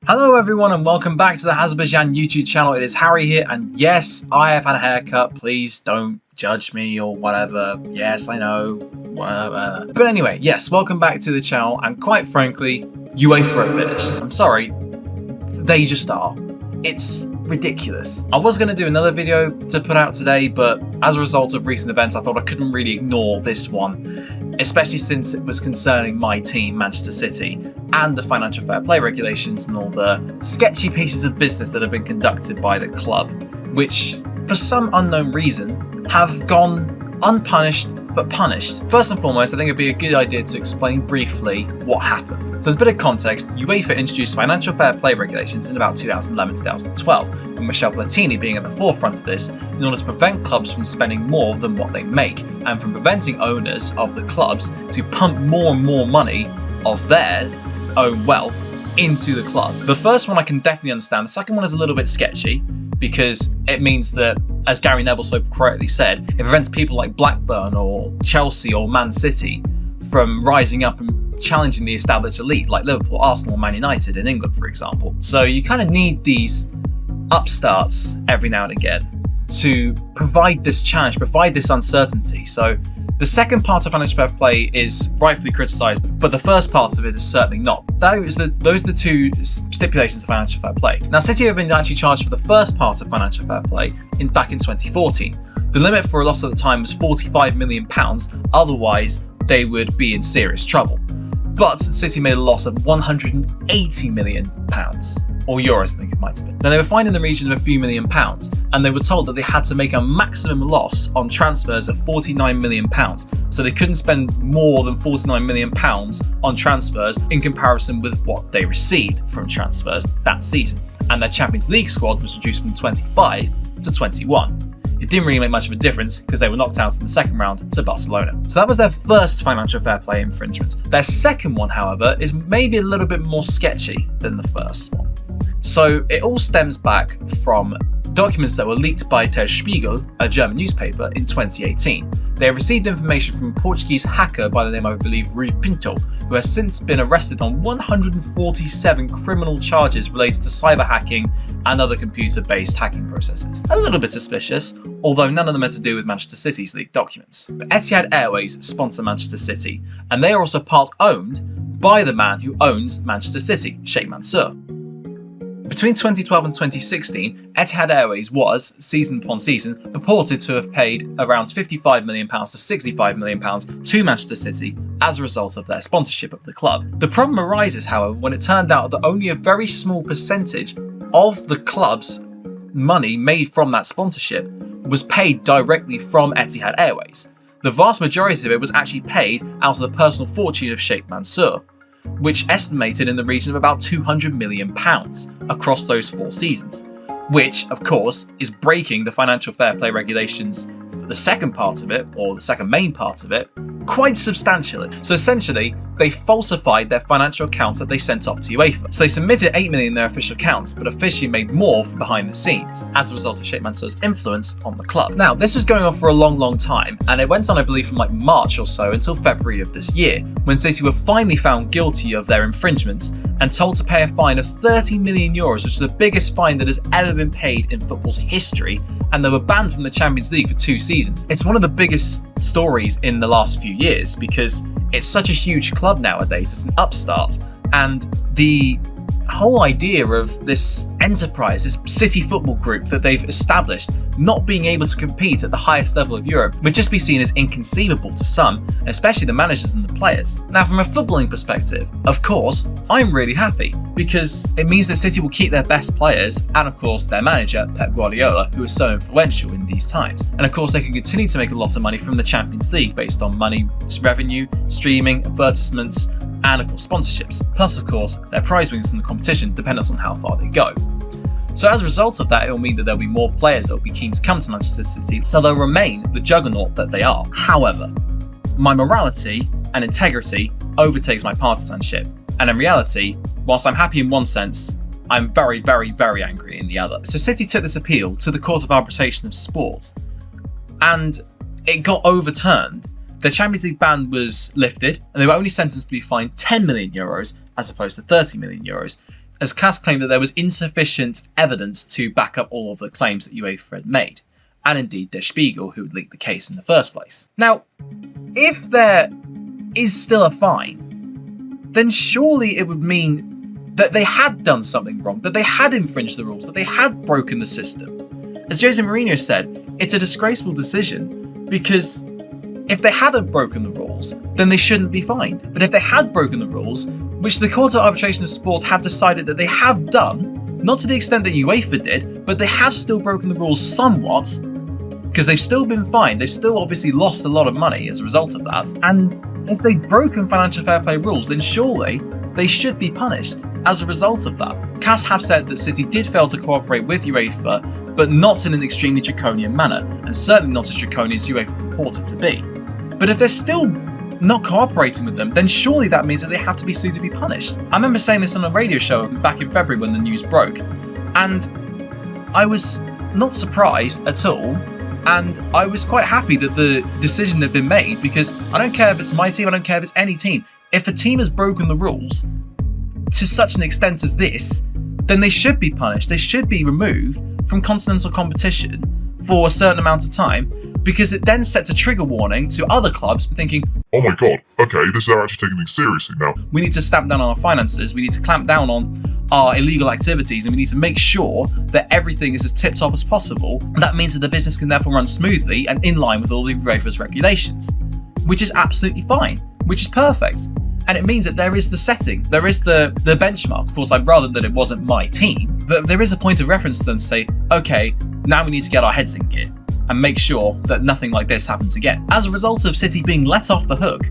Hello everyone and welcome back to the Hazzabhajan YouTube channel. It is Harry here, and yes, I have had a haircut. Please don't judge me or whatever. Yes, I know, whatever. But anyway, yes, welcome back to the channel, and quite frankly, UEFA are finished. I'm sorry, they just are. It's ridiculous. I was going to do another video to put out today, but as a result of recent events, I thought I couldn't really ignore this one, especially since it was concerning my team, Manchester City, and the financial fair play regulations and all the sketchy pieces of business that have been conducted by the club, which, for some unknown reason, have gone unpunished but punished. First and foremost, I think it'd be a good idea to explain briefly what happened. So as a bit of context, UEFA introduced financial fair play regulations in about 2011-2012, with Michel Platini being at the forefront of this in order to prevent clubs from spending more than what they make, and from preventing owners of the clubs to pump more and more money of their own wealth into the club. The first one I can definitely understand. The second one is a little bit sketchy, because it means that, as Gary Neville so correctly said, it prevents people like Blackburn or Chelsea or Man City from rising up and challenging the established elite like Liverpool, Arsenal, Man United in England, for example. So you kind of need these upstarts every now and again to provide this challenge, provide this uncertainty. So the second part of financial fair play is rightfully criticised, but the first part of it is certainly not. Those are the two stipulations of financial fair play. Now, City have been actually charged for the first part of financial fair play back in 2014. The limit for a loss at the time was £45 million, otherwise they would be in serious trouble. But City made a loss of £180 million. Or euros, I think it might have been. Now, they were fined in the region of a few £1 million, and they were told that they had to make a maximum loss on transfers of £49 million. So they couldn't spend more than £49 million on transfers in comparison with what they received from transfers that season. And their Champions League squad was reduced from 25 to 21. It didn't really make much of a difference because they were knocked out in the second round to Barcelona. So that was their first financial fair play infringement. Their second one, however, is maybe a little bit more sketchy than the first one. So it all stems back from documents that were leaked by Der Spiegel, a German newspaper, in 2018. They received information from a Portuguese hacker by the name of, I believe, Rui Pinto, who has since been arrested on 147 criminal charges related to cyber hacking and other computer-based hacking processes. A little bit suspicious, although none of them are to do with Manchester City's leaked documents. But Etihad Airways sponsor Manchester City, and they are also part owned by the man who owns Manchester City, Sheikh Mansour. Between 2012 and 2016, Etihad Airways was, season upon season, purported to have paid around £55 million to £65 million to Manchester City as a result of their sponsorship of the club. The problem arises, however, when it turned out that only a very small percentage of the club's money made from that sponsorship was paid directly from Etihad Airways. The vast majority of it was actually paid out of the personal fortune of Sheikh Mansour, which estimated in the region of about £200 million across those 4 seasons, which, of course, is breaking the financial fair play regulations for the second part of it, or the second main part of it, quite substantially. So essentially, they falsified their financial accounts that they sent off to UEFA. So they submitted £8 million in their official accounts, but officially made more from behind the scenes, as a result of Sheikh Mansour's influence on the club. Now, this was going on for a long time, and it went on, I believe, from like March or so until February of this year, when City were finally found guilty of their infringements and told to pay a fine of €30 million, which is the biggest fine that has ever been paid in football's history, and they were banned from the Champions League for 2 seasons. It's one of the biggest stories in the last few years because it's such a huge club nowadays. It's an upstart, and the whole idea of this enterprise, this City football group that they've established, not being able to compete at the highest level of Europe would just be seen as inconceivable to some, especially the managers and the players. Now, from a footballing perspective, of course, I'm really happy because it means that City will keep their best players and, of course, their manager, Pep Guardiola, who is so influential in these times. And, of course, they can continue to make a lot of money from the Champions League based on money, revenue, streaming, advertisements, and of course sponsorships. Plus, of course, their prize wins in the competition depends on how far they go. So as a result of that, it will mean that there'll be more players that will be keen to come to Manchester City, so they'll remain the juggernaut that they are. However, my morality and integrity overtakes my partisanship, and in reality, whilst I'm happy in one sense, I'm very angry in the other. So City took this appeal to the Court of Arbitration of Sport, and it got overturned. The Champions League ban was lifted, and they were only sentenced to be fined €10 million as opposed to €30 million as CAS claimed that there was insufficient evidence to back up all of the claims that UEFA had made, and indeed Der Spiegel, who had leaked the case in the first place. Now, if there is still a fine, then surely it would mean that they had done something wrong, that they had infringed the rules, that they had broken the system. As Jose Mourinho said, it's a disgraceful decision because if they hadn't broken the rules, then they shouldn't be fined. But if they had broken the rules, which the Court of Arbitration of Sport have decided that they have done, not to the extent that UEFA did, but they have still broken the rules somewhat, because they've still been fined, they've still obviously lost a lot of money as a result of that, and if they've broken financial fair play rules, then surely they should be punished as a result of that. CAS have said that City did fail to cooperate with UEFA, but not in an extremely draconian manner, and certainly not as draconian as UEFA purported to be. But if they're still not cooperating with them, then surely that means that they have to be suitably punished. I remember saying this on a radio show back in February when the news broke, and I was not surprised at all, and I was quite happy that the decision had been made, because I don't care if it's my team, I don't care if it's any team. If a team has broken the rules to such an extent as this, then they should be punished. They should be removed from continental competition for a certain amount of time, because it then sets a trigger warning to other clubs thinking, oh my god, okay, they're actually taking things seriously now. We need to stamp down on our finances, we need to clamp down on our illegal activities, and we need to make sure that everything is as tip-top as possible. And that means that the business can therefore run smoothly and in line with all the UEFA's regulations, which is absolutely fine, which is perfect. And it means that there is the setting, there is the benchmark. Of course, I'd rather that it wasn't my team, but there is a point of reference to them to say, okay, now we need to get our heads in gear and make sure that nothing like this happens again. As a result of City being let off the hook,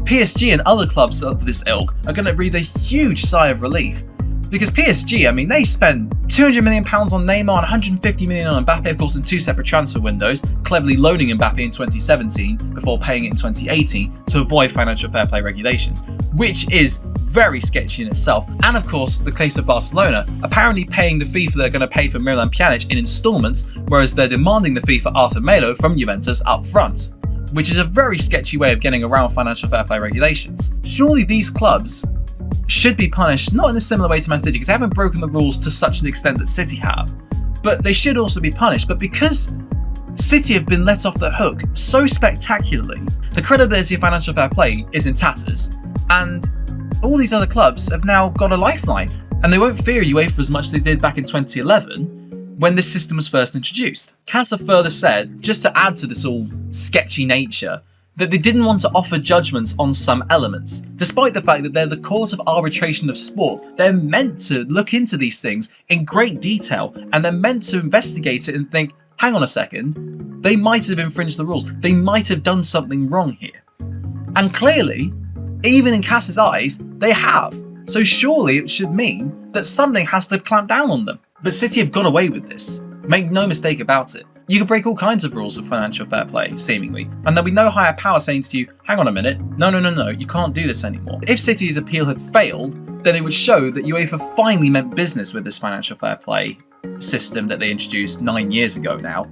PSG and other clubs of this ilk are going to breathe a huge sigh of relief. Because PSG, I mean, they spent £200 million on Neymar and 150 million on Mbappe, of course, in two separate transfer windows, cleverly loaning Mbappe in 2017 before paying it in 2018 to avoid financial fair play regulations, which is very sketchy in itself. And of course, the case of Barcelona, apparently paying the fee they're going to pay for Miralem Pjanic in installments, whereas they're demanding the fee for Arthur Melo from Juventus up front, which is a very sketchy way of getting around financial fair play regulations. Surely these clubs should be punished, not in a similar way to Man City, because they haven't broken the rules to such an extent that City have, but they should also be punished. But because City have been let off the hook so spectacularly, the credibility of financial fair play is in tatters, and all these other clubs have now got a lifeline, and they won't fear UEFA as much as they did back in 2011 when this system was first introduced. CAS have further said, just to add to this all sketchy nature, that they didn't want to offer judgments on some elements, despite the fact that they're the Court of Arbitration of Sport. They're meant to look into these things in great detail, and they're meant to investigate it and think, hang on a second, they might have infringed the rules, they might have done something wrong here. And clearly, even in CAS's eyes, they have. So surely it should mean that something has to clamp down on them. But City have got away with this. Make no mistake about it. You can break all kinds of rules of financial fair play, seemingly, and there'll be no higher power saying to you, hang on a minute, no, you can't do this anymore. If City's appeal had failed, then it would show that UEFA finally meant business with this financial fair play system that they introduced 9 years ago now.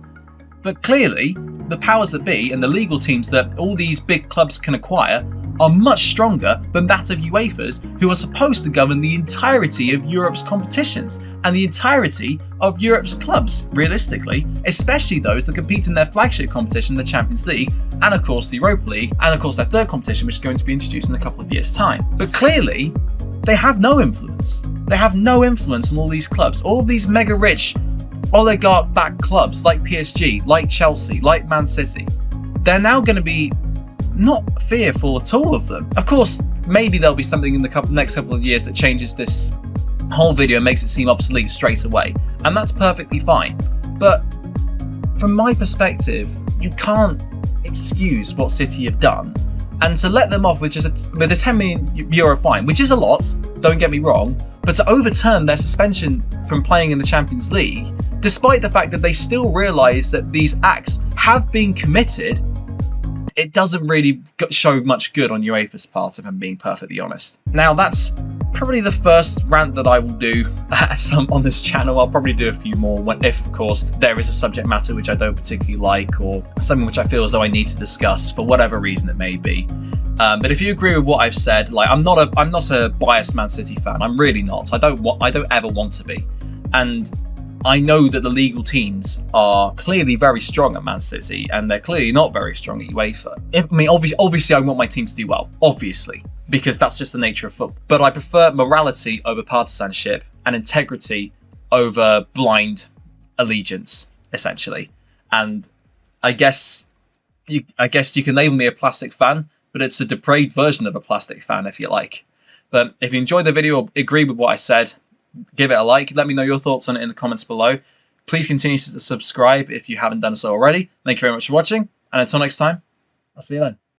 But clearly, the powers that be and the legal teams that all these big clubs can acquire are much stronger than that of UEFA's, who are supposed to govern the entirety of Europe's competitions and the entirety of Europe's clubs, realistically, especially those that compete in their flagship competition, the Champions League, and of course the Europa League, and of course their third competition, which is going to be introduced in a couple of years' time. But clearly, they have no influence. They have no influence on all these clubs, all of these mega rich oligarch-backed clubs like PSG, like Chelsea, like Man City. They're now going to be not fearful at all of them. Of course, maybe there'll be something in the next couple of years that changes this whole video and makes it seem obsolete straight away, and that's perfectly fine. But from my perspective, you can't excuse what City have done, and to let them off with just with a €10 million fine, which is a lot, don't get me wrong, but to overturn their suspension from playing in the Champions League, despite the fact that they still realise that these acts have been committed, it doesn't really show much good on UEFA's part, if I'm being perfectly honest. Now, that's probably the first rant that I will do on this channel. I'll probably do a few more if, of course, there is a subject matter which I don't particularly like, or something which I feel as though I need to discuss for whatever reason it may be. But if you agree with what I've said, like I'm not a biased Man City fan. I'm really not. I don't ever want to be. And I know that the legal teams are clearly very strong at Man City, and they're clearly not very strong at UEFA. Obviously, I want my team to do well, obviously, because that's just the nature of football. But I prefer morality over partisanship and integrity over blind allegiance, essentially. And I guess you can label me a plastic fan, but it's a depraved version of a plastic fan, if you like. But if you enjoyed the video or agree with what I said, give it a like. Let me know your thoughts on it in the comments below. Please continue to subscribe if you haven't done so already. Thank you very much for watching, and until next time, I'll see you then.